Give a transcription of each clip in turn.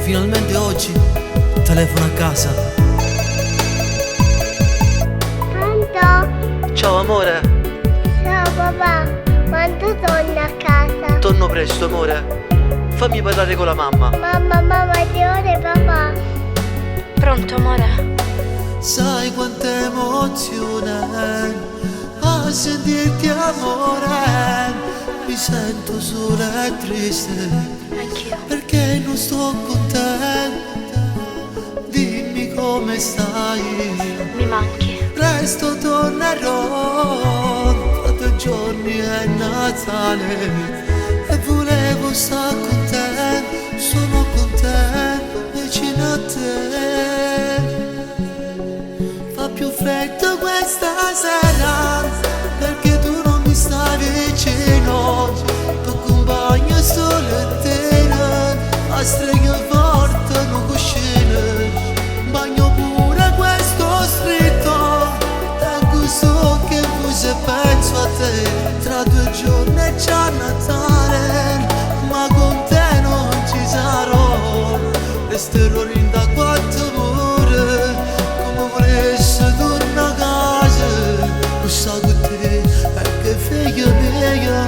finalmente oggi telefono a casa. Pronto? Ciao amore. Ciao papà, quando torni a casa? Torno presto amore. Fammi parlare con la mamma. Mamma, ti ore papà. Pronto amore? Sai quanta emozione a sentirti amore. Mi sento solo e triste Anch'io. perché non sto contenta. Dimmi come stai. Mi manchi. Presto tornerò, tra 2 giorni è Natale e volevo stare con te, sono con te, vicino a te. Fa più freddo questa sera perché tu non mi stai vicino. Tu compagno solitaria, a streghe forte non cuscino. Bagno pure questo stretto, tengo so che se penso a te. Tra 2 giorni è già Natale, ma con te non ci sarò. Resterò in da 4 ore, come volessi tornare a casa. Lo so con te è che figlia mia,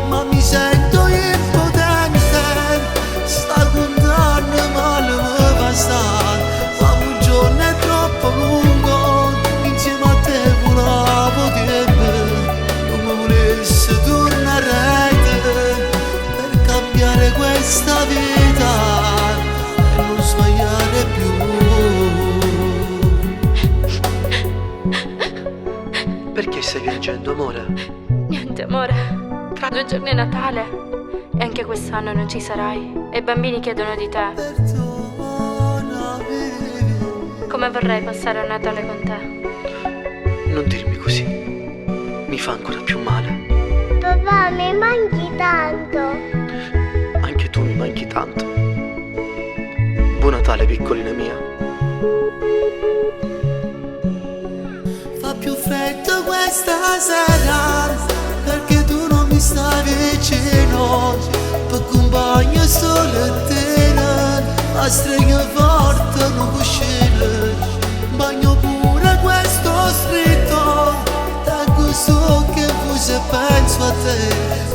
ma mi sento impotente. Sta contando male mi fa stare, ma un giorno è troppo lungo. Insieme a te volavo tempo, come volessi tornare a te per cambiare questa vita e non sbagliare più. Perché stai piangendo amore? Niente amore. Tra 2 giorni è Natale e anche quest'anno non ci sarai. E i bambini chiedono di te. Perdonami. Come vorrei passare un Natale con te. Non dirmi così, mi fa ancora più male. Papà, mi manchi tanto. Anche tu mi manchi tanto. Buon Natale piccolina mia. Fa più freddo questa sera perché tu non mi stai vicino. Tu compagno solitaria, a streghe forte non cuscino. Bagno pure questo stretto, tengo so che se penso a te.